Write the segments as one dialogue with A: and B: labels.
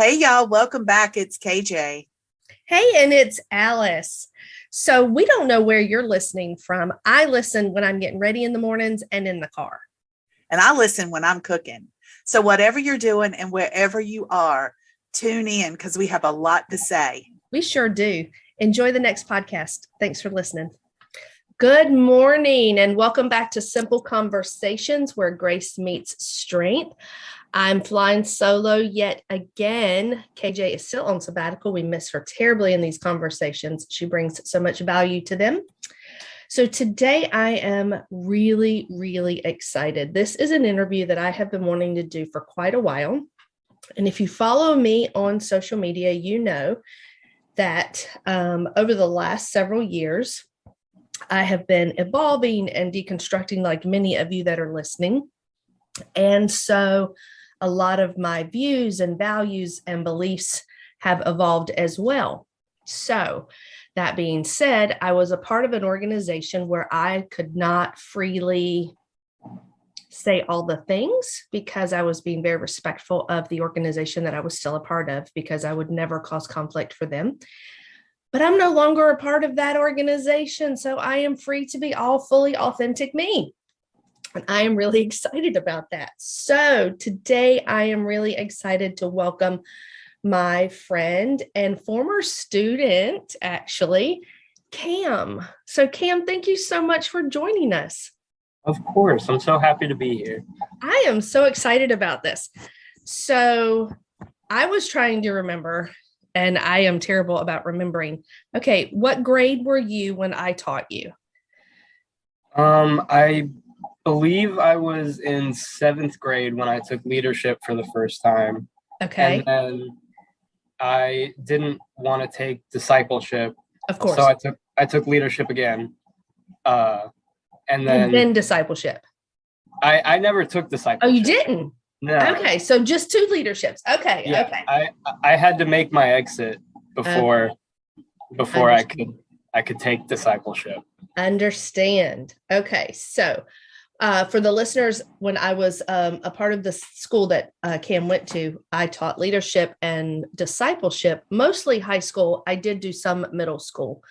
A: Hey, y'all. Welcome back. It's KJ.
B: Hey, and it's Alice. So we don't know where you're listening from. I listen when I'm getting ready in the mornings and in the car.
A: And I listen when I'm cooking. So whatever you're doing and wherever you are, tune in because we have a lot to say.
B: We sure do. Enjoy the next podcast. Thanks for listening. Good morning and welcome back to Simple Conversations where grace meets strength. I'm flying solo yet again. KJ is still on sabbatical. We miss her terribly in these conversations. She brings so much value to them. So today I am really, really excited. This is an interview that I have been wanting to do for quite a while. And if you follow me on social media, you know that over the last several years, I have been evolving and deconstructing like many of you that are listening. And so a lot of my views and values and beliefs have evolved as well. So that being said, I was a part of an organization where I could not freely say all the things because I was being very respectful of the organization that I was still a part of because I would never cause conflict for them. But I'm no longer a part of that organization, so I am free to be all fully authentic me. And I am really excited about that. So today I am really excited to welcome my friend and former student, actually, Cam. So Cam, thank you so much for joining us.
C: Of course. I'm so happy to be here.
B: I am so excited about this. So I was trying to remember, and I am terrible about remembering. Okay, what grade were you when I taught you?
C: I believe I was in 7th grade when I took leadership for the first time.
B: Okay.
C: And then I didn't want to take discipleship.
B: Of course.
C: So I took leadership again. And
B: then discipleship.
C: I never took discipleship.
B: Oh, you didn't?
C: No.
B: Okay, so just 2 leaderships. Okay.
C: Yeah,
B: okay.
C: I had to make my exit before I could take discipleship.
B: Understand. Okay, so for the listeners, when I was a part of the school that Cam went to, I taught leadership and discipleship, mostly high school. I did do some middle school.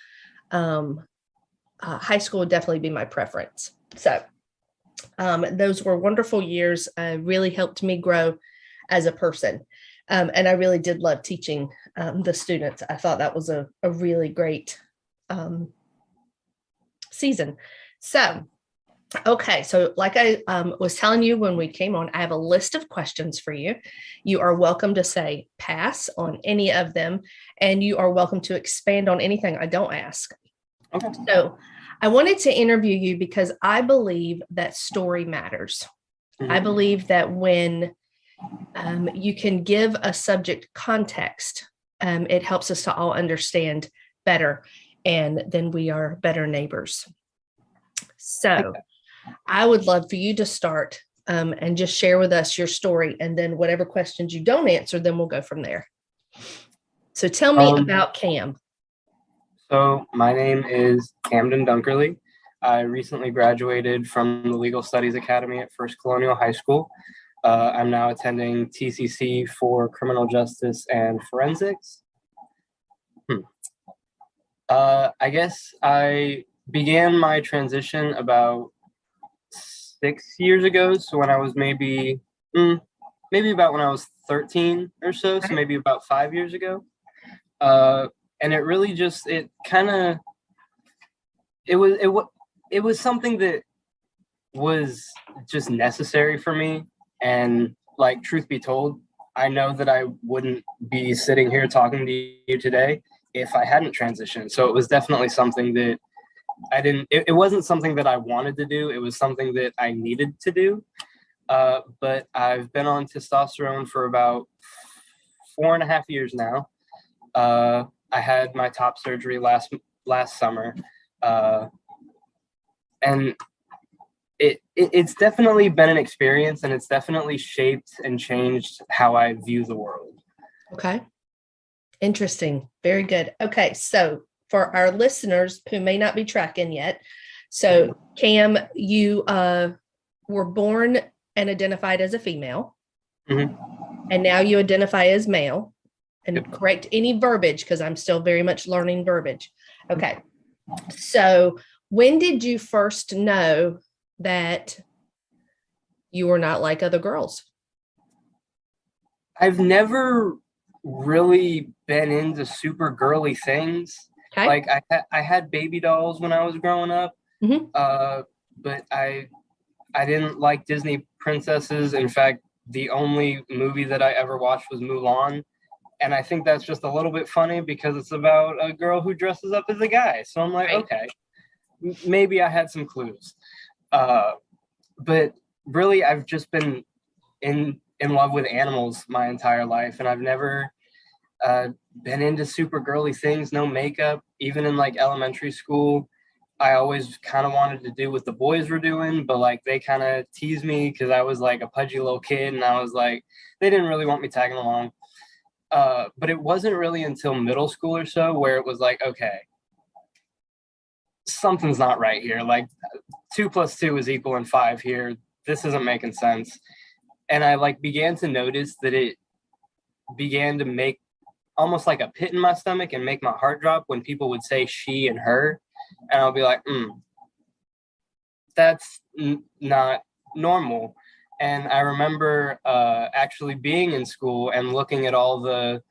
B: High school would definitely be my preference. So those were wonderful years, really helped me grow as a person. And I really did love teaching the students. I thought that was a really great season. So, okay. So like I was telling you when we came on, I have a list of questions for you. You are welcome to say pass on any of them, and you are welcome to expand on anything I don't ask.
C: Okay.
B: So I wanted to interview you because I believe that story matters. Mm-hmm. I believe that when you can give a subject context, it helps us to all understand better, and then we are better neighbors. So I would love for you to start and just share with us your story, and then whatever questions you don't answer, then we'll go from there. So tell me about Cam.
C: So my name is Camden Dunkerley. I recently graduated from the Legal Studies Academy at First Colonial High School. I'm now attending TCC for Criminal Justice and Forensics. I guess I began my transition about 6 years ago. So when I was maybe about when I was 13 or so. So maybe about 5 years ago. And it really just, it was something that was just necessary for me. And like, truth be told, I know that I wouldn't be sitting here talking to you today if I hadn't transitioned. So it was definitely something that it wasn't something that I wanted to do. It was something that I needed to do. But I've been on testosterone for about 4.5 years now. I had my top surgery last summer, and it's definitely been an experience, and it's definitely shaped and changed how I view the world.
B: Okay. Interesting. Very good. Okay. So for our listeners who may not be tracking yet, so Cam, you were born and identified as a female,
C: mm-hmm.
B: and now you identify as male. and correct any verbiage because I'm still very much learning verbiage. Okay. So when did you first know that you were not like other girls?
C: I've never really been into super girly things.
B: Okay.
C: Like I had baby dolls when I was growing up, but I didn't like Disney princesses. In fact, the only movie that I ever watched was Mulan. And I think that's just a little bit funny because it's about a girl who dresses up as a guy. So I'm like, okay, maybe I had some clues. But really, I've just been in love with animals my entire life. And I've never been into super girly things, no makeup. Even in like elementary school, I always kind of wanted to do what the boys were doing, but like they kind of teased me because I was like a pudgy little kid, and I was like, they didn't really want me tagging along. But it wasn't really until middle school or so where it was like, okay, something's not right here. Like 2 + 2 is equal 5 here. This isn't making sense. And I like began to notice that it began to make almost like a pit in my stomach and make my heart drop when people would say she and her. And I'll be like, that's not normal. And I remember actually being in school and looking at all the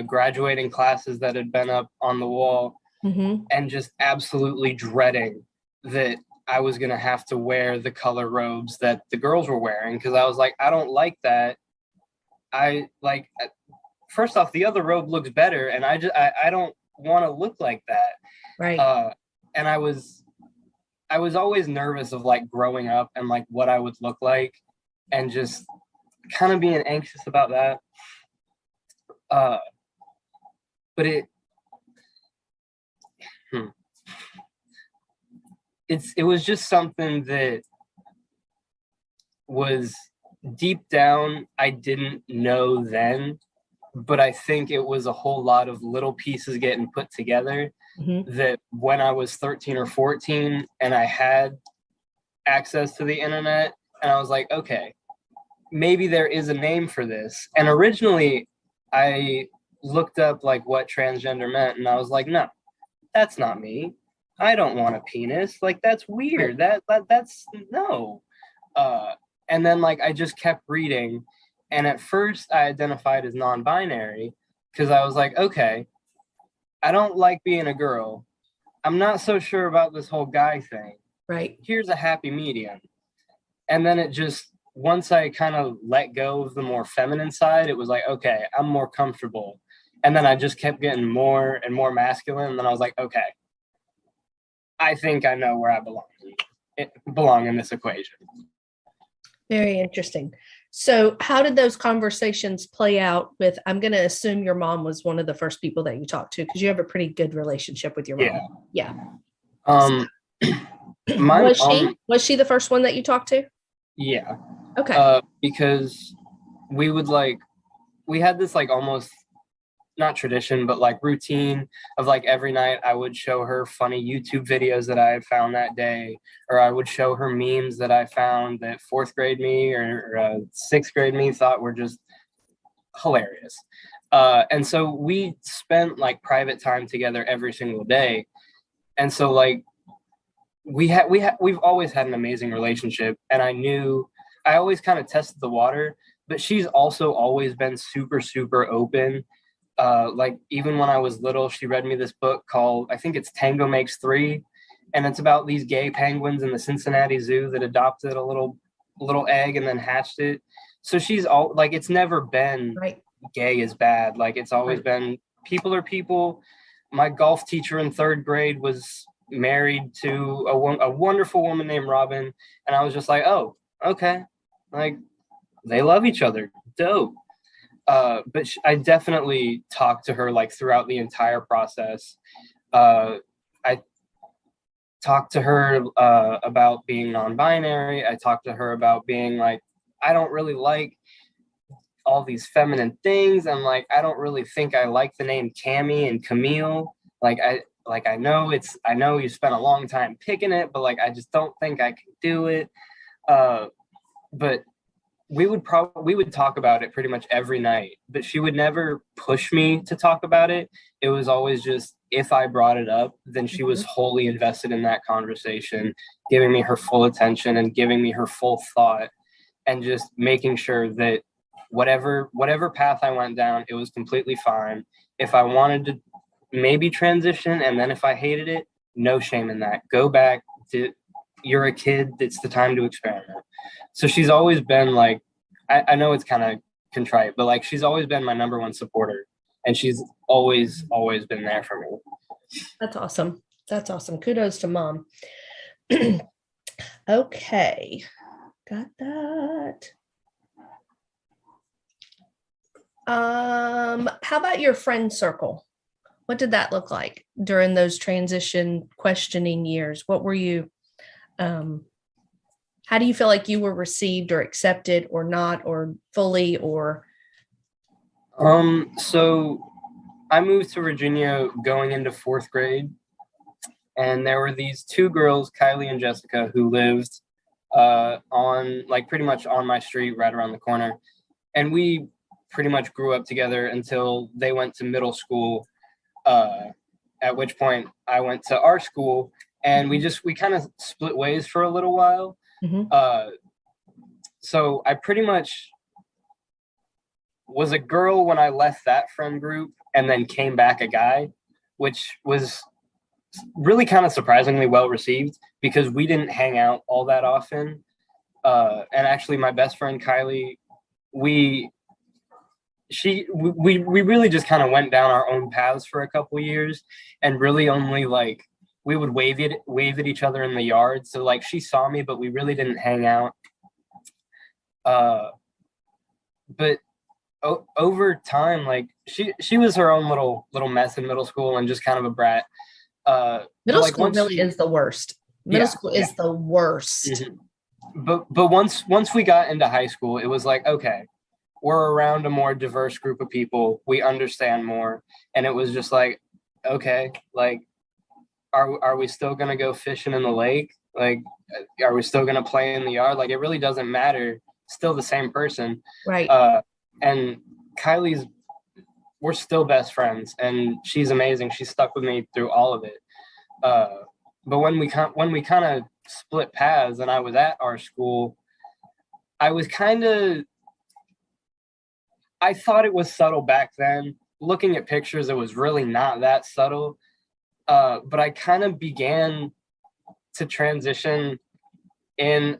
C: graduating classes that had been up on the wall and just absolutely dreading that I was going to have to wear the color robes that the girls were wearing. Because I was like, I don't like that. First off, the other robe looks better, and I don't want to look like that.
B: Right.
C: And I was always nervous of like growing up and like what I would look like, and just kind of being anxious about that. But it was just something that was deep down, I didn't know then, but I think it was a whole lot of little pieces getting put together that when I was 13 or 14 and I had access to the internet, and I was like, okay, maybe there is a name for this. And originally I looked up like what transgender meant, and I was like, no, that's not me. I don't want a penis. Like, that's weird. That's no. And then like I just kept reading, and at first I identified as non-binary because I was like, okay, I don't like being a girl. I'm not so sure about this whole guy thing.
B: Right.
C: Here's a happy medium. And then it just, once I kind of let go of the more feminine side, it was like, okay, I'm more comfortable. And then I just kept getting more and more masculine. And then I was like, okay, I think I know where I belong in this equation.
B: Very interesting. So how did those conversations play out with, I'm going to assume your mom was one of the first people that you talked to because you have a pretty good relationship with your mom. Yeah. Was she the first one that you talked to?
C: Yeah.
B: Okay.
C: Because we had this like almost not tradition, but like routine of like every night I would show her funny YouTube videos that I had found that day, or I would show her memes that I found that 4th grade me or 6th grade me thought were just hilarious. And so we spent like private time together every single day. And so like we've always had an amazing relationship, and I always kind of tested the water, but she's also always been super, super open. Like even when I was little, she read me this book called, I think it's Tango Makes Three. And it's about these gay penguins in the Cincinnati Zoo that adopted a little egg and then hatched it. So she's all like, it's never been gay is bad. Like it's always been people are people. My golf teacher in 3rd grade was married to a wonderful woman named Robin. And I was just like, oh, okay. Like they love each other. Dope. But I definitely talked to her like throughout the entire process. I talked to her about being non-binary. I talked to her about being like, I don't really like all these feminine things. And like, I don't really think I like the name Cammy and Camille. I know you spent a long time picking it, but like, I just don't think I can do it. But we would talk about it pretty much every night, but she would never push me to talk about it. It was always just, if I brought it up, then she was wholly invested in that conversation, giving me her full attention and giving me her full thought, and just making sure that whatever path I went down, it was completely fine. If I wanted to maybe transition, and then if I hated it, no shame in that. Go back to, you're a kid, it's the time to experiment. So she's always been like, I know it's kind of contrite, but like, she's always been my number one supporter, and she's always been there for me.
B: That's awesome. That's awesome. Kudos to mom. Okay. Got that. How about your friend circle? What did that look like during those transition questioning years? What were you, how do you feel like you were received or accepted or not, or fully, or?
C: So I moved to Virginia going into 4th grade, and there were these 2 girls, Kylie and Jessica, who lived on, like, pretty much on my street right around the corner. And we pretty much grew up together until they went to middle school, at which point I went to our school, and we kind of split ways for a little while. So I pretty much was a girl when I left that friend group, and then came back a guy, which was really kind of surprisingly well received, because we didn't hang out all that often. And actually my best friend Kylie, we really just kind of went down our own paths for a couple years, and really only, like, we would wave at each other in the yard. So like, she saw me, but we really didn't hang out. But over time, like, she was her own little mess in middle school, and just kind of a brat.
B: Middle school really is the worst. Middle school is the worst.
C: Mm-hmm. But once we got into high school, it was like, okay, we're around a more diverse group of people. We understand more. And it was just like, okay, like, are we still going to go fishing in the lake? Like, are we still going to play in the yard? Like, it really doesn't matter. Still the same person.
B: Right.
C: And Kylie's, we're still best friends, and she's amazing. She stuck with me through all of it. But when we kind of split paths, and I was at our school, I thought it was subtle back then. Looking at pictures, it was really not that subtle. But I kind of began to transition in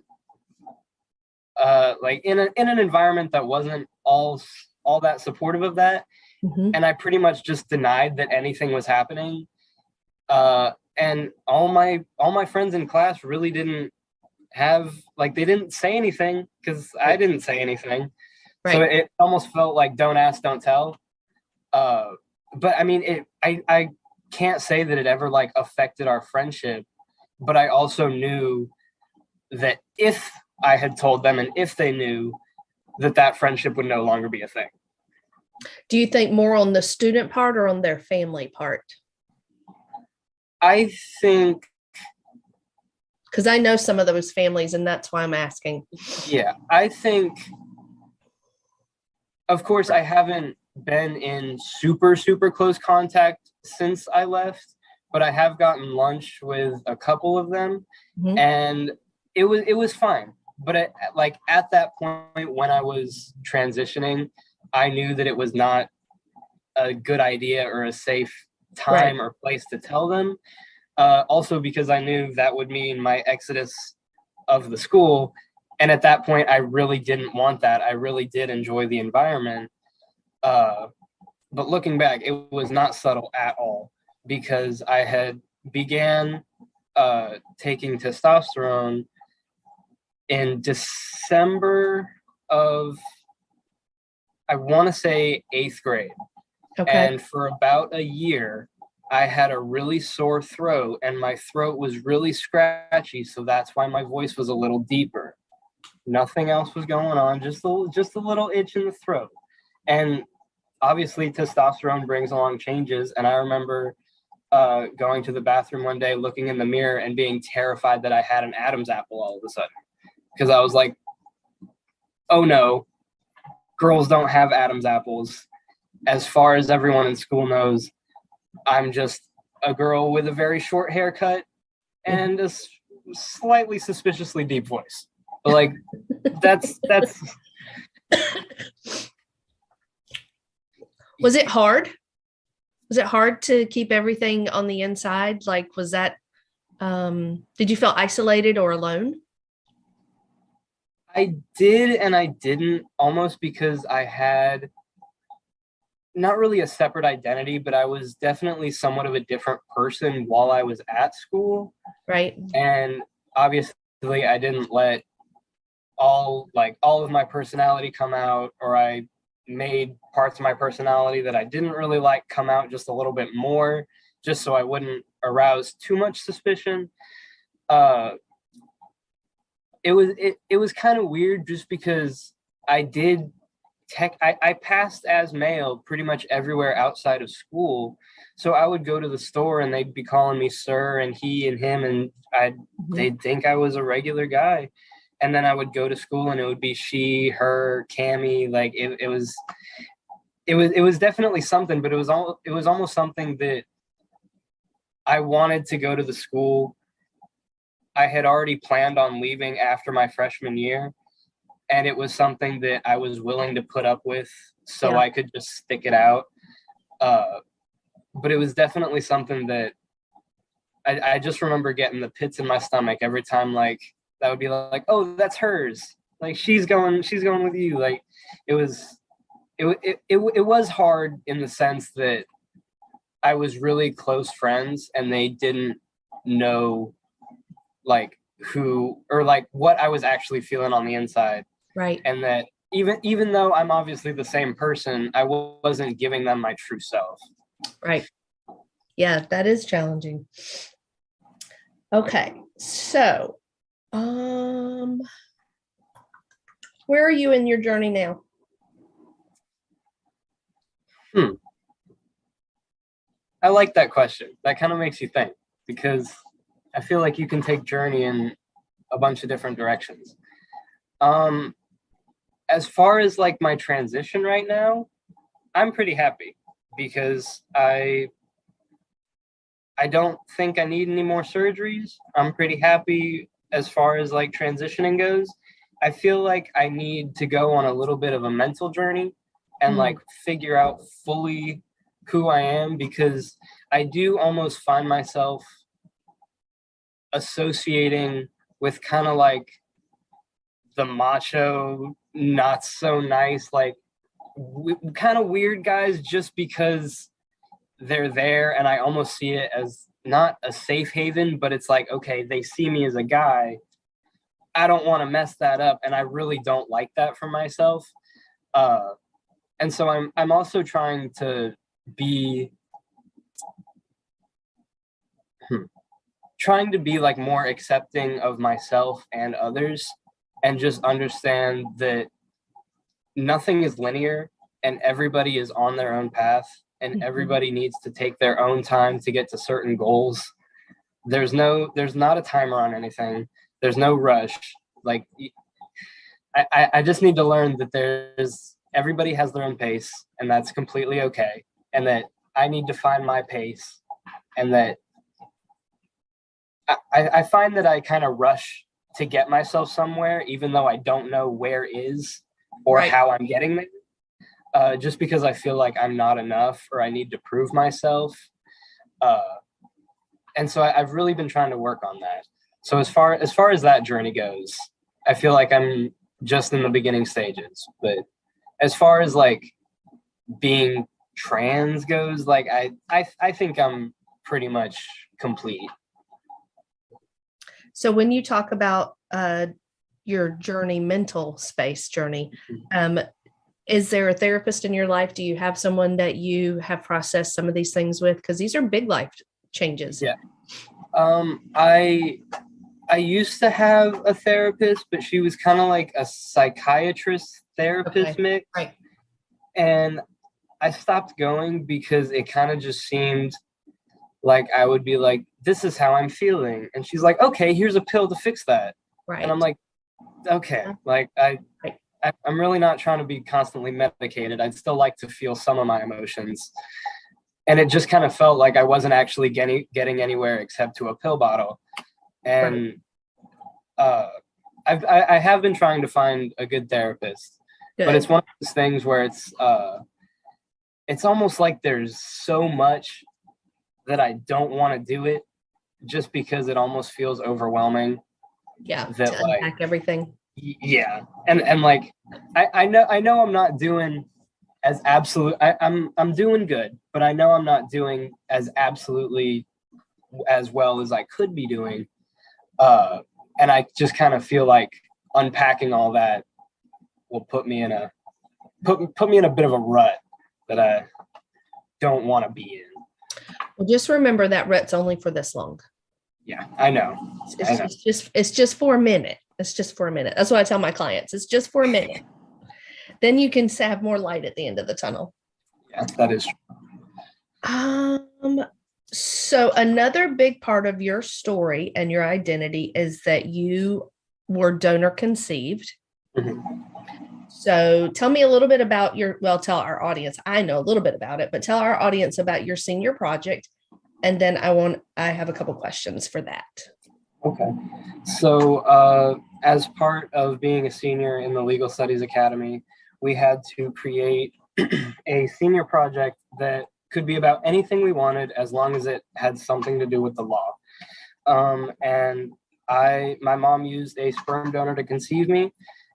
C: like in an environment that wasn't all that supportive of that.
B: Mm-hmm.
C: And I pretty much just denied that anything was happening. And all my friends in class really didn't have, like, they didn't say anything, because I didn't say anything. Right. So it almost felt like don't ask, don't tell. But I mean, I can't say that it ever, like, affected our friendship, but I also knew that if I had told them, and if they knew, that friendship would no longer be a thing.
B: Do you think more on the student part or on their family part?
C: I think,
B: because I know some of those families, and that's why I'm asking.
C: Yeah, I think, of course, I haven't been in super close contact since I left, but I have gotten lunch with a couple of them. Mm-hmm. And it was fine. But at that point when I was transitioning, I knew that it was not a good idea or a safe time or place to tell them. Also because I knew that would mean my exodus of the school. And at that point, I really didn't want that. I really did enjoy the environment. But looking back, it was not subtle at all, because I had began taking testosterone in December of, I want to say, 8th grade. Okay. And for about a year, I had a really sore throat, and my throat was really scratchy. So that's why my voice was a little deeper. Nothing else was going on, just a little itch in the throat. And obviously testosterone brings along changes. And I remember going to the bathroom one day, looking in the mirror and being terrified that I had an Adam's apple all of a sudden. Because I was like, oh no, girls don't have Adam's apples. As far as everyone in school knows, I'm just a girl with a very short haircut and a slightly suspiciously deep voice. But like, that's.
B: Was it hard? Was it hard to keep everything on the inside? Like, was that, did you feel isolated or alone?
C: I did and I didn't, almost because I had not really a separate identity, but I was definitely somewhat of a different person while I was at school.
B: Right.
C: And obviously I didn't let all of my personality come out, or I made parts of my personality that I didn't really like come out just a little bit more, just so I wouldn't arouse too much suspicion. It was kind of weird just because I passed as male pretty much everywhere outside of school. So I would go to the store and they'd be calling me sir and he and him, and they'd think I was a regular guy. And then I would go to school and it would be she, her, Cammy. Like it was definitely something, but it was almost something that I wanted to go to the school. I had already planned on leaving after my freshman year, and it was something that I was willing to put up with so I could just stick it out. But it was definitely something that I just remember getting the pits in my stomach every time, like, that would be like, oh, that's hers. Like, she's going with you. Like, it was hard in the sense that I was really close friends and they didn't know like who or like what I was actually feeling on the inside.
B: Right.
C: And that even though I'm obviously the same person, I wasn't giving them my true self.
B: Right. Yeah, that is challenging. Okay. So, where are you in your journey now?
C: I like that question. That kind of makes you think, because I feel like you can take journey in a bunch of different directions. As far as like my transition right now, I'm pretty happy because I don't think I need any more surgeries. I'm pretty happy as far as like transitioning goes. I feel like I need to go on a little bit of a mental journey and like figure out fully who I am, because I do almost find myself associating with kind of like the macho, not so nice, like kind of weird guys, just because they're there, and I almost see it as not a safe haven, but it's like, okay, they see me as a guy. I don't want to mess that up, and I really don't like that for myself. And so I'm also trying to be like more accepting of myself and others, and just understand that nothing is linear and everybody is on their own path, and everybody needs to take their own time to get to certain goals. There's not a timer on anything. There's no rush. Like, I just need to learn that everybody has their own pace, and that's completely okay. And that I need to find my pace, and that I find that I kind of rush to get myself somewhere, even though I don't know where is or how I'm getting there, just because I feel like I'm not enough or I need to prove myself. And so I've really been trying to work on that. So as far as that journey goes, I feel like I'm just in the beginning stages. But as far as like being trans goes, like I think I'm pretty much complete.
B: So when you talk about your journey, mental space journey, is there a therapist in your life? Do you have someone that you have processed some of these things with? Because these are big life changes.
C: Yeah. I used to have a therapist, but she was kind of like a psychiatrist therapist mix.
B: Right.
C: And I stopped going because it kind of just seemed like I would be like, this is how I'm feeling. And she's like, okay, here's a pill to fix that.
B: Right.
C: And I'm like, okay, like I'm really not trying to be constantly medicated. I'd still like to feel some of my emotions. And it just kind of felt like I wasn't actually getting anywhere except to a pill bottle. And I have been trying to find a good therapist.
B: Good.
C: But it's one of those things where it's almost like there's so much that I don't want to do it, just because it almost feels overwhelming.
B: Yeah,
C: that
B: to unpack everything.
C: Yeah, and like I know I'm not doing as absolute. I'm doing good, but I know I'm not doing as absolutely as well as I could be doing. And I just kind of feel like unpacking all that will put me in a bit of a rut that I don't want to be in.
B: Well, just remember that rut's only for this long.
C: Yeah, I know.
B: It's just for a minute. It's just for a minute. That's what I tell my clients. It's just for a minute. Then you can have more light at the end of the tunnel.
C: Yeah, that is
B: true. So another big part of your story and your identity is that you were donor conceived.
C: Mm-hmm.
B: So tell me a little bit about tell our audience. I know a little bit about it, but tell our audience about your senior project. And then I have a couple questions for that.
C: Okay. So as part of being a senior in the Legal Studies Academy, we had to create a senior project that could be about anything we wanted, as long as it had something to do with the law. And my mom used a sperm donor to conceive me,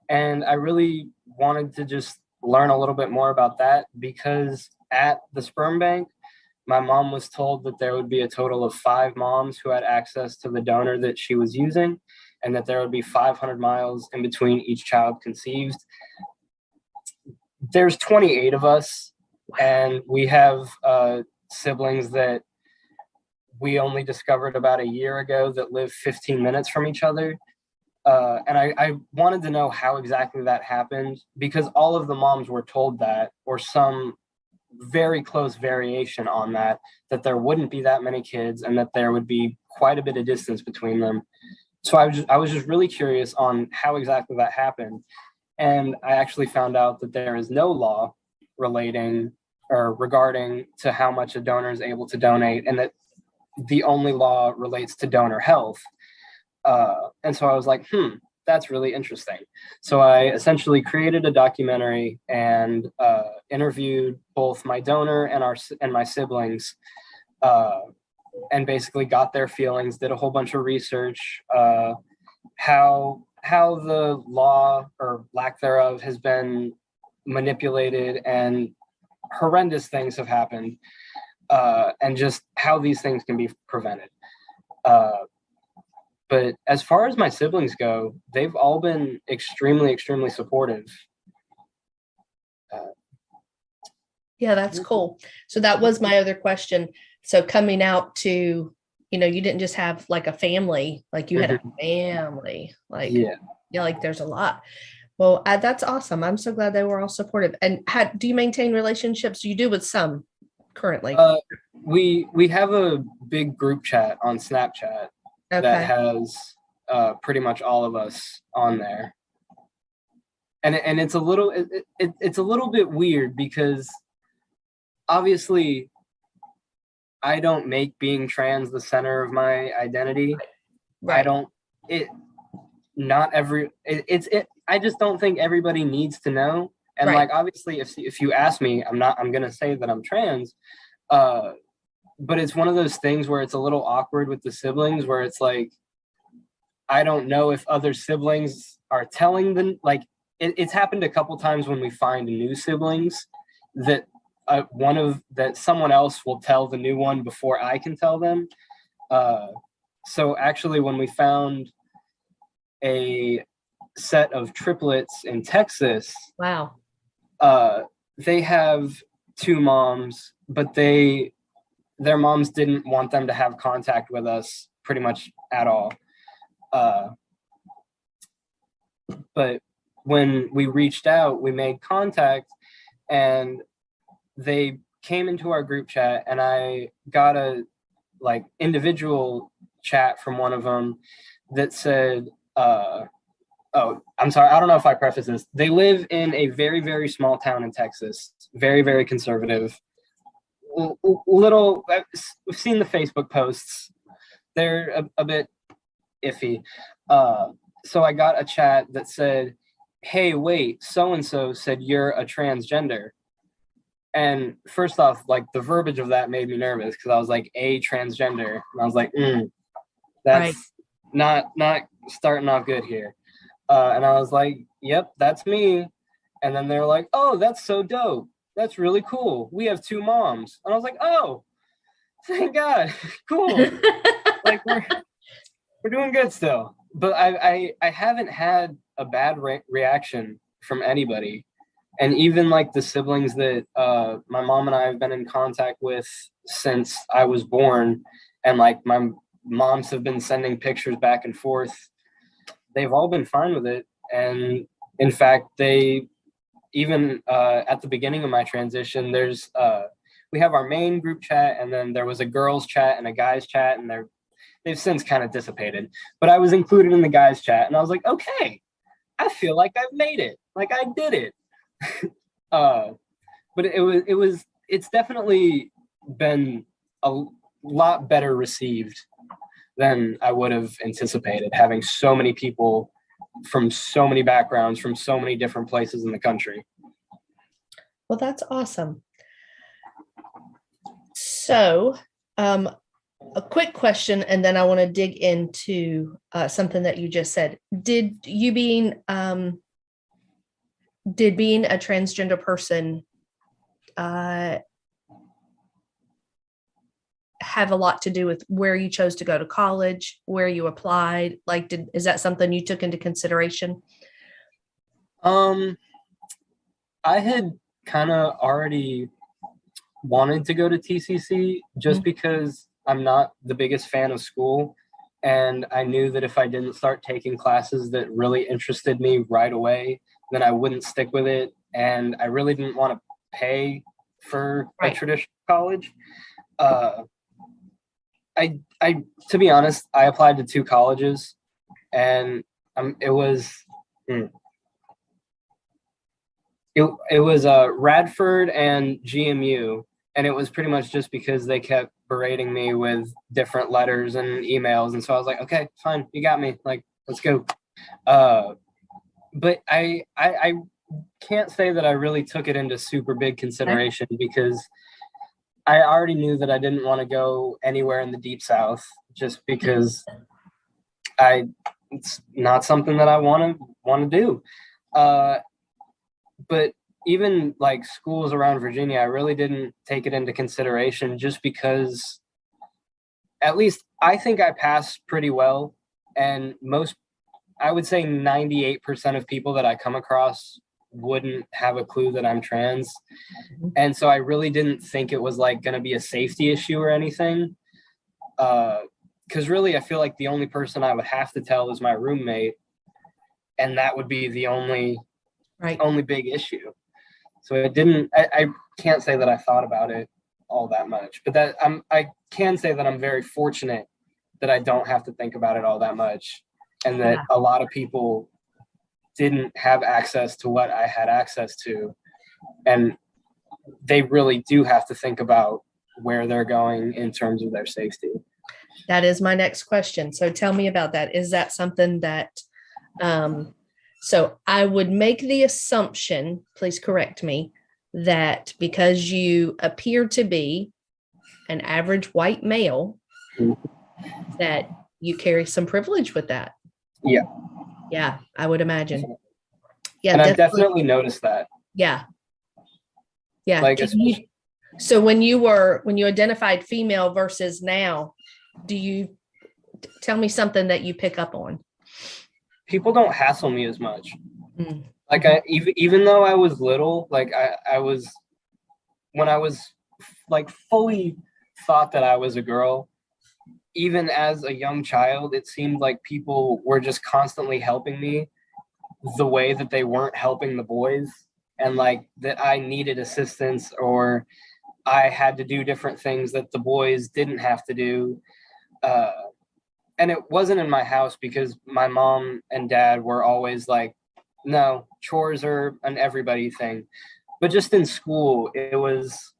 C: and I really wanted to just learn a little bit more about that, because at the sperm bank, my mom was told that there would be a total of 5 moms who had access to the donor that she was using, and that there would be 500 miles in between each child conceived. There's 28 of us, and we have siblings that we only discovered about a year ago that live 15 minutes from each other. And I wanted to know how exactly that happened, because all of the moms were told that, or some very close variation on that there wouldn't be that many kids, and that there would be quite a bit of distance between them. So I was just really curious on how exactly that happened. And I actually found out that there is no law regarding to how much a donor is able to donate, and that the only law relates to donor health. And so I was like, that's really interesting. So I essentially created a documentary and interviewed both my donor and my siblings, and basically got their feelings, did a whole bunch of research, how the law, or lack thereof, has been manipulated, and horrendous things have happened, and just how these things can be prevented. But as far as my siblings go, they've all been extremely, extremely supportive.
B: Yeah, that's cool. So that was my other question. So coming out to, you didn't just have like a family, like you had a family, like, like there's a lot. Well, that's awesome. I'm so glad they were all supportive. And do you maintain relationships? You do with some currently.
C: We have a big group chat on Snapchat. Okay. That has pretty much all of us on there, and it's a little it's a little bit weird, because obviously I don't make being trans the center of my identity. Right. I just don't think everybody needs to know. And like, obviously, if you ask me, I'm gonna say that I'm trans. But it's one of those things where it's a little awkward with the siblings, where it's like, I don't know if other siblings are telling them. Like, it's happened a couple times when we find new siblings that someone else will tell the new one before I can tell them. So actually, when we found a set of triplets in Texas,
B: wow,
C: they have 2 moms, but their moms didn't want them to have contact with us pretty much at all. But when we reached out, we made contact, and they came into our group chat, and I got a individual chat from one of them that said, Oh, I'm sorry. I don't know if I preface this. They live in a very, very small town in Texas. Very, very conservative. Little, we've seen the Facebook posts. They're a bit iffy. So I got a chat that said, hey, wait, so-and-so said you're a transgender. And first off, like the verbiage of that made me nervous because I was like, a transgender. And I was like, that's not starting off good here. And I was like, yep, that's me. And then they're like, oh, that's so dope. That's really cool. We have 2 moms. And I was like, oh, thank God. Cool. Like we're doing good still. But I haven't had a bad reaction from anybody. And even like the siblings that my mom and I have been in contact with since I was born, and like my moms have been sending pictures back and forth, they've all been fine with it. And in fact, they even at the beginning of my transition, there's we have our main group chat, and then there was a girls chat and a guys chat, and they've since kind of dissipated. But I was included in the guys chat, and I was like, okay, I feel like I've made it, like I did it. But it's definitely been a lot better received than I would have anticipated, having so many people from so many backgrounds, from so many different places in the country.
B: Well, that's awesome. So, a quick question, and then I want to dig into something that you just said. Did being a transgender person have a lot to do with where you chose to go to college, where you applied? Like, is that something you took into consideration?
C: I had kind of already wanted to go to TCC just because I'm not the biggest fan of school. And I knew that if I didn't start taking classes that really interested me right away, then I wouldn't stick with it. And I really didn't want to pay for a traditional college. I to be honest, I applied to 2 colleges, and it was Radford and GMU, and it was pretty much just because they kept berating me with different letters and emails, and so I was like, okay, fine, you got me, like, let's go. But I can't say that I really took it into super big consideration because I already knew that I didn't want to go anywhere in the Deep South just because it's not something that I want to do. But even like schools around Virginia, I really didn't take it into consideration just because at least I think I passed pretty well. And I would say 98% of people that I come across wouldn't have a clue that I'm trans. And so I really didn't think it was like going to be a safety issue or anything. Because really, I feel like the only person I would have to tell is my roommate. And that would be the only big issue. So I can't say that I thought about it all that much, but I can say that I'm very fortunate that I don't have to think about it all that much. And that a lot of people didn't have access to what I had access to. And they really do have to think about where they're going in terms of their safety.
B: That is my next question. So tell me about that. Is that something that, so I would make the assumption, please correct me, that because you appear to be an average white male, that you carry some privilege with that.
C: Yeah.
B: Yeah, I would imagine. Yeah,
C: and I've definitely noticed that.
B: Yeah. Yeah.
C: Like,
B: so when you identified female versus now, do you tell me something that you pick up on?
C: People don't hassle me as much. Like even though I was little, like I was, when I was like fully thought that I was a girl, even as a young child, it seemed like people were just constantly helping me the way that they weren't helping the boys, and like that I needed assistance or I had to do different things that the boys didn't have to do. and it wasn't in my house because my mom and dad were always like, no, chores are an everybody thing. But just in school, it was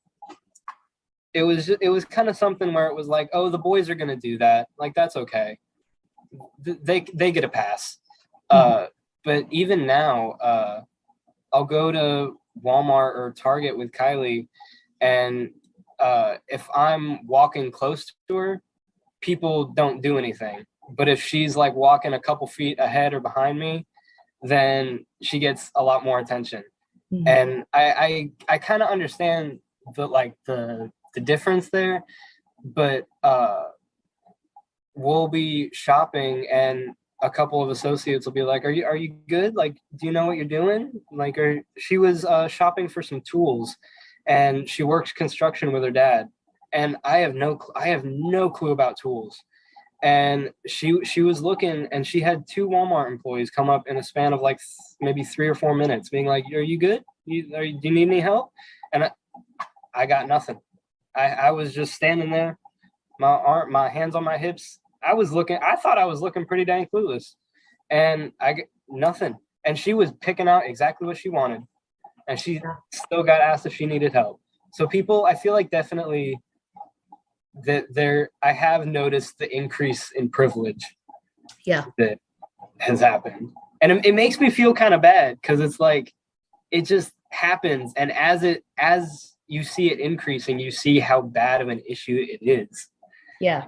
C: kind of something where it was like, oh, the boys are going to do that. Like, that's okay. They get a pass. But even now, I'll go to Walmart or Target with Kylie, and if I'm walking close to her, people don't do anything. But if she's like walking a couple feet ahead or behind me, then she gets a lot more attention. And I kind of understand the difference there, but we'll be shopping and a couple of associates will be like, are you good? Like, do you know what you're doing? Like, she was shopping for some tools, and she works construction with her dad, and I have no clue about tools. And she was looking, and she had two Walmart employees come up in a span of like maybe 3 or 4 minutes being like, are you good? Do you need any help? And I got nothing. I was just standing there, my hands on my hips. I thought I was looking pretty dang clueless, and I get nothing. And she was picking out exactly what she wanted, and she still got asked if she needed help. So people, I feel like definitely that I have noticed the increase in privilege that has happened. And it makes me feel kind of bad, because it's like, it just happens. And as you see it increasing, you see how bad of an issue it is.
B: Yeah.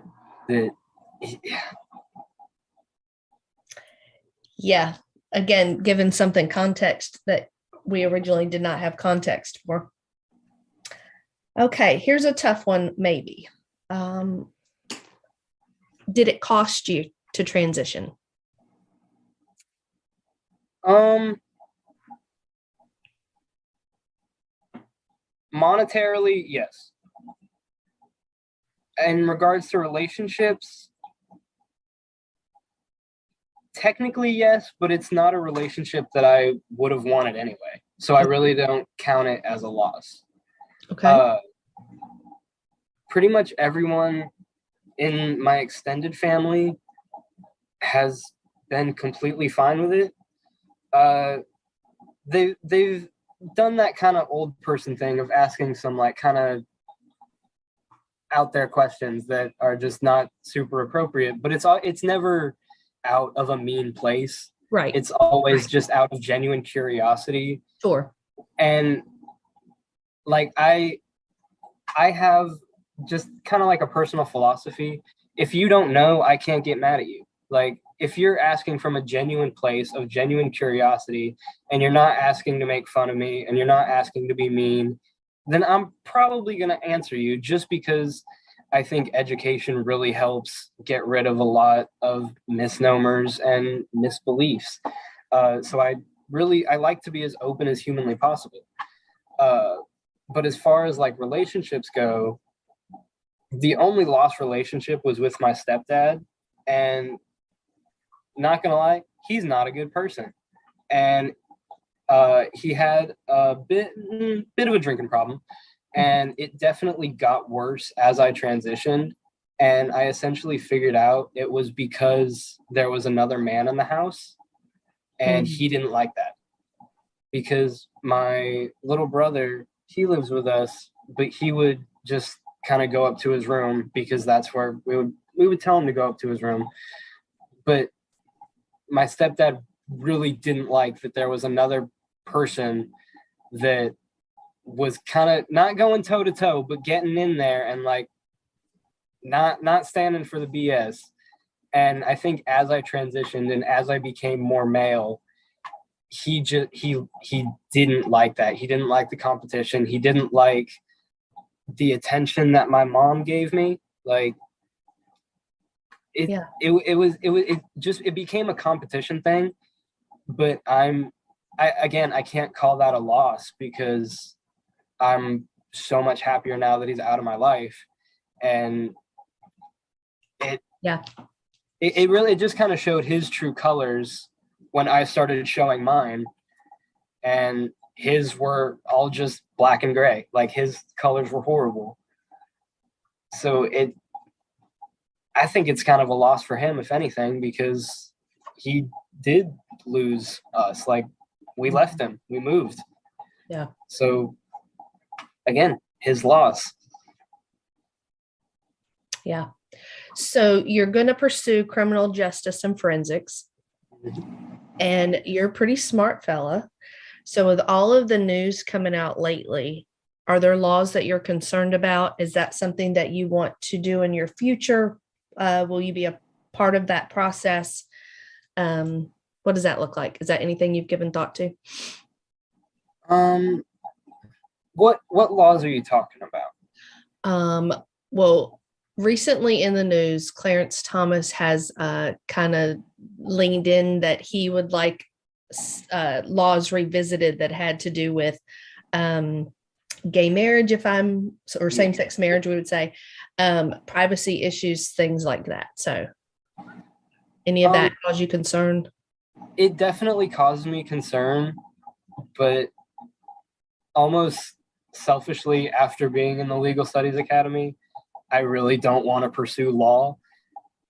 B: Yeah. Again, given something context that we originally did not have context for. Okay, here's a tough one, maybe. Did it cost you to transition?
C: Monetarily, yes. In regards to relationships, technically yes, but it's not a relationship that I would have wanted anyway. So I really don't count it as a loss.
B: Okay.
C: Pretty much everyone in my extended family has been completely fine with it. They've done that kind of old person thing of asking some like kind of out there questions that are just not super appropriate, but it's never out of a mean place.
B: Right.
C: It's always just out of genuine curiosity.
B: Sure.
C: And like I have just kind of like a personal philosophy. If you don't know, I can't get mad at you. Like, if you're asking from a genuine place of genuine curiosity, and you're not asking to make fun of me, and you're not asking to be mean, then I'm probably going to answer you, just because I think education really helps get rid of a lot of misnomers and misbeliefs. So I like to be as open as humanly possible. But as far as like relationships go, the only lost relationship was with my stepdad, and not gonna lie, he's not a good person. And he had a bit of a drinking problem, and it definitely got worse as I transitioned. And I essentially figured out it was because there was another man in the house, and he didn't like that. Because my little brother, he lives with us, but he would just kind of go up to his room, because that's where we would tell him to go up to his room. But my stepdad really didn't like that there was another person that was kind of not going toe to toe, but getting in there and like not standing for the BS. And I think as I transitioned and as I became more male, he didn't like that. He didn't like the competition. He didn't like the attention that my mom gave me. Like, it became a competition thing. But I can't call that a loss, because I'm so much happier now that he's out of my life. And it really just kind of showed his true colors when I started showing mine, and his were all just black and gray. Like, his colors were horrible. So I think it's kind of a loss for him, if anything, because he did lose us. Like, we left him, we moved.
B: Yeah.
C: So again, his loss.
B: Yeah. So you're going to pursue criminal justice and forensics, and you're a pretty smart fella. So with all of the news coming out lately, are there laws that you're concerned about? Is that something that you want to do in your future? Will you be a part of that process? What does that look like? Is that anything you've given thought to?
C: What laws are you talking about?
B: Well, recently in the news, Clarence Thomas has kind of leaned in that he would like laws revisited that had to do with gay marriage, or same-sex marriage, we would say, privacy issues, things like that. So any of that cause you concern?
C: It definitely caused me concern, but almost selfishly, after being in the Legal Studies Academy, I really don't want to pursue law.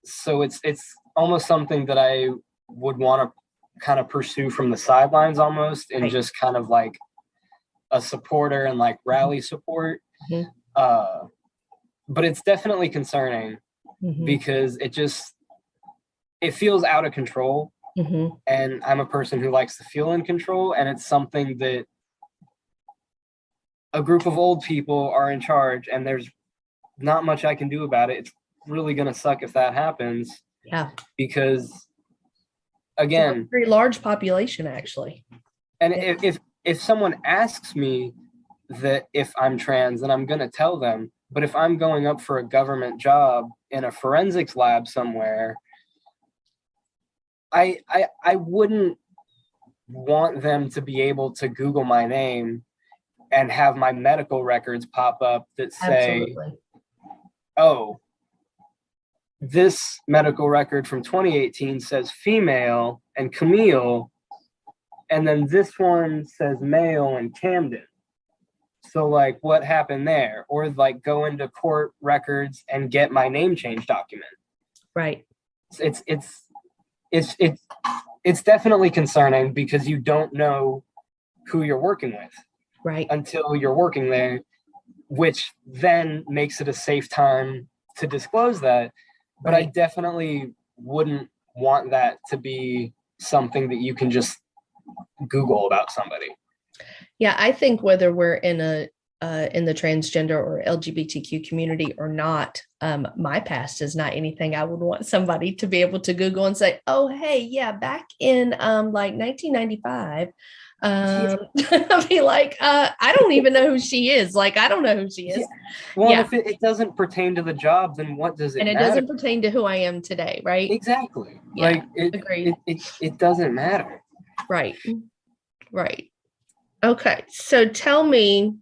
C: So it's almost something that I would want to kind of pursue from the sidelines almost, and just kind of like a supporter and like rally support.
B: Mm-hmm.
C: But it's definitely concerning because it feels out of control.
B: Mm-hmm.
C: And I'm a person who likes to feel in control, and it's something that a group of old people are in charge, and there's not much I can do about it. It's really going to suck if that happens.
B: Yeah.
C: Because again,
B: very large population, actually.
C: And if someone asks me that if I'm trans, then I'm going to tell them. But if I'm going up for a government job in a forensics lab somewhere, I wouldn't want them to be able to Google my name and have my medical records pop up that say,
B: Absolutely.
C: oh, this medical record from 2018 says female and Camille, and then this one says male and Camden. So like, what happened there? Or like go into court records and get my name change document.
B: Right.
C: It's definitely concerning because you don't know who you're working with.
B: Right.
C: Until you're working there, which then makes it a safe time to disclose that. But I definitely wouldn't want that to be something that you can just Google about somebody.
B: Yeah, I think whether we're in the transgender or LGBTQ community or not, my past is not anything I would want somebody to be able to Google and say, oh, hey, yeah, back in like 1995, I'll be like, I don't even know who she is. Like, I don't know who she is.
C: Yeah. Well, if it doesn't pertain to the job, then what does it matter?
B: And it doesn't pertain to who I am today, right?
C: Exactly.
B: Yeah,
C: like
B: agreed.
C: It doesn't matter.
B: Right. Okay. So tell me,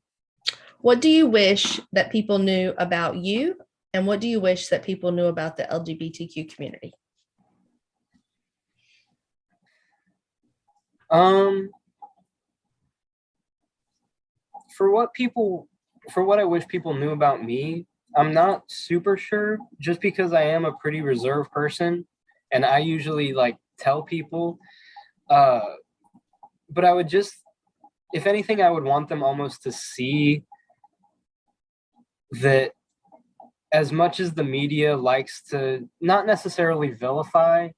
B: what do you wish that people knew about you? And what do you wish that people knew about the LGBTQ community?
C: For what I wish people knew about me, I'm not super sure, just because I am a pretty reserved person and I usually like tell people, but I would just, if anything, I would want them almost to see that as much as the media likes to not necessarily vilify,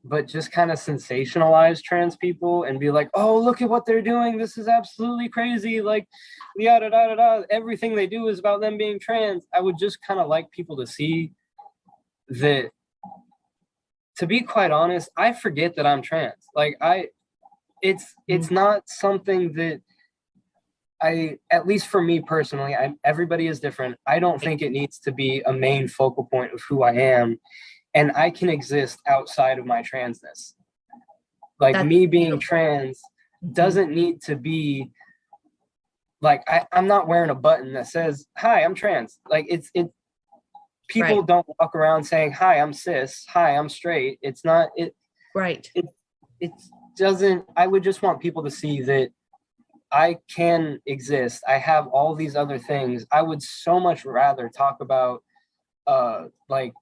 C: but just kind of sensationalize trans people and be like, oh, look at what they're doing. This is absolutely crazy. Like, yada, yada, yada. Everything they do is about them being trans. I would just kind of like people to see that, to be quite honest, I forget that I'm trans. Like, it's not something that at least for me personally, everybody is different. I don't think it needs to be a main focal point of who I am. And I can exist outside of my transness. Like, me being trans doesn't need to be like, I'm not wearing a button that says, hi, I'm trans. Like, people don't walk around saying, hi, I'm cis, hi, I'm straight. It's not it.
B: Right.
C: It doesn't, I would just want people to see that I can exist. I have all these other things. I would so much rather talk about like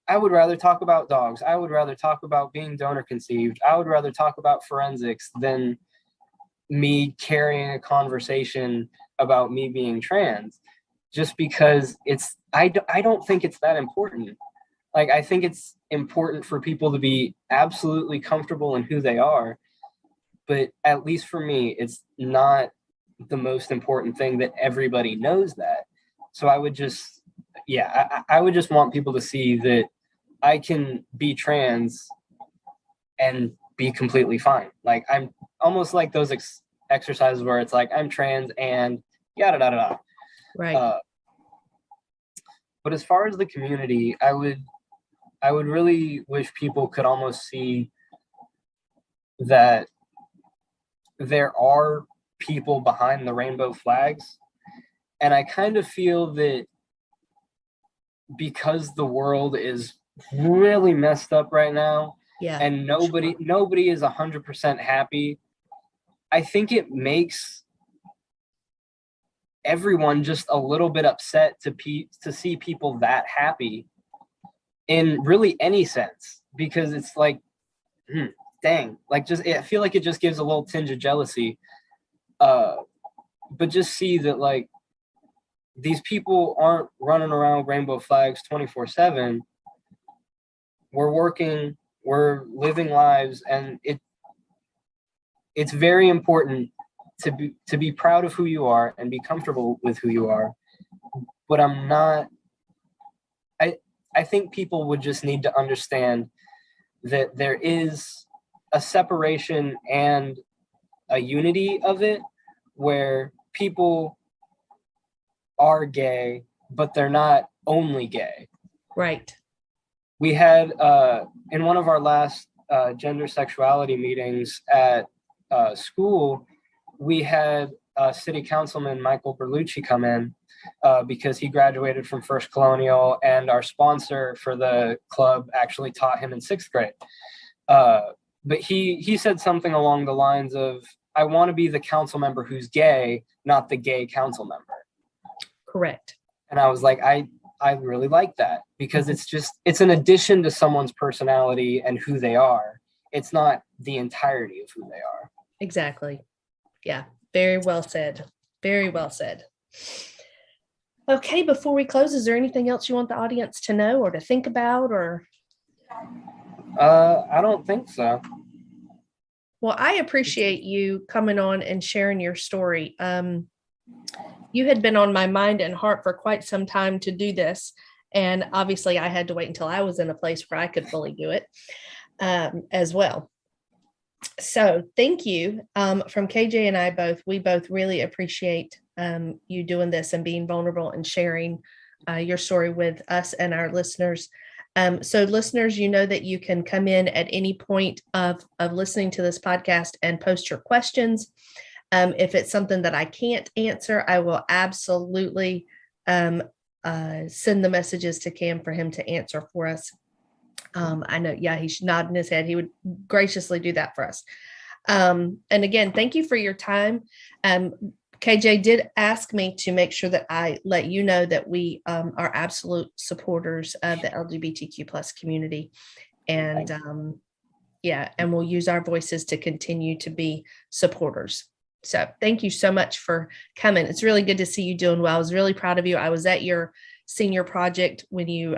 C: I would rather talk about dogs. I would rather talk about being donor conceived. I would rather talk about forensics than me carrying a conversation about me being trans, just because I don't think it's that important. Like, I think it's important for people to be absolutely comfortable in who they are, but at least for me, it's not the most important thing that everybody knows that. So I would just, I would just want people to see that I can be trans and be completely fine. Like, I'm almost like those exercises where it's like, I'm trans and yada da da da.
B: Right.
C: But as far as the community, I would really wish people could almost see that there are people behind the rainbow flags. And I kind of feel that because the world is really messed up right now, and nobody is 100% happy, I think it makes everyone just a little bit upset to see people that happy in really any sense, because it's like, dang, like, just, I feel like it just gives a little tinge of jealousy. But just see that, like, these people aren't running around with rainbow flags 24/7. We're working, we're living lives, and it's very important to be proud of who you are and be comfortable with who you are. But I think people would just need to understand that there is a separation and a unity of it, where people are gay, but they're not only gay.
B: Right.
C: We had in one of our last gender sexuality meetings at school, we had City Councilman Michael Berlucci come in because he graduated from First Colonial, and our sponsor for the club actually taught him in 6th grade. But he said something along the lines of, I want to be the council member who's gay, not the gay council member.
B: Correct.
C: And I was like, I really like that, because it's an addition to someone's personality and who they are. It's not the entirety of who they are.
B: Exactly. Yeah. Very well said. Very well said. Okay. Before we close, is there anything else you want the audience to know or to think about, or?
C: I don't think so.
B: Well, I appreciate you coming on and sharing your story. You had been on my mind and heart for quite some time to do this. And obviously I had to wait until I was in a place where I could fully do it as well. So thank you. From KJ and I both, we both really appreciate you doing this and being vulnerable and sharing your story with us and our listeners. So listeners, you know that you can come in at any point of listening to this podcast and post your questions. If it's something that I can't answer, I will absolutely send the messages to Cam for him to answer for us. I know, he's nodding his head. He would graciously do that for us. And again, thank you for your time. KJ did ask me to make sure that I let you know that we are absolute supporters of the LGBTQ plus community. And and we'll use our voices to continue to be supporters. So thank you so much for coming. It's really good to see you doing well. I was really proud of you. I was at your senior project when you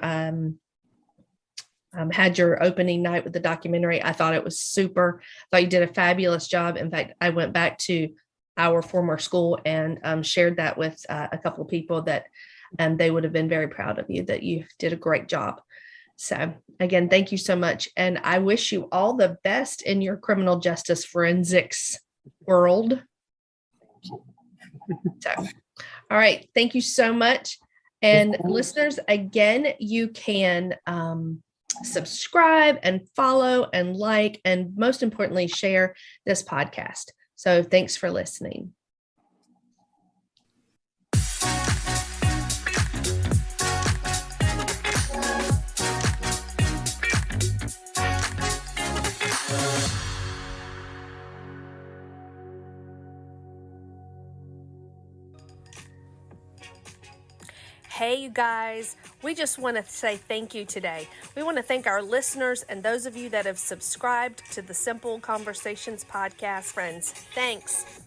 B: had your opening night with the documentary. I thought it was super. I thought you did a fabulous job. In fact, I went back to our former school and shared that with a couple of people that they would have been very proud of you, that you did a great job. So again, thank you so much. And I wish you all the best in your criminal justice forensics world. So, all right. Thank you so much. And listeners, again, you can subscribe and follow and like, and most importantly, share this podcast. So thanks for listening.
D: Hey, you guys,
B: We just want to say thank you today. We want to thank our listeners and those of you that have subscribed to the Simple Conversations podcast. Friends, thanks.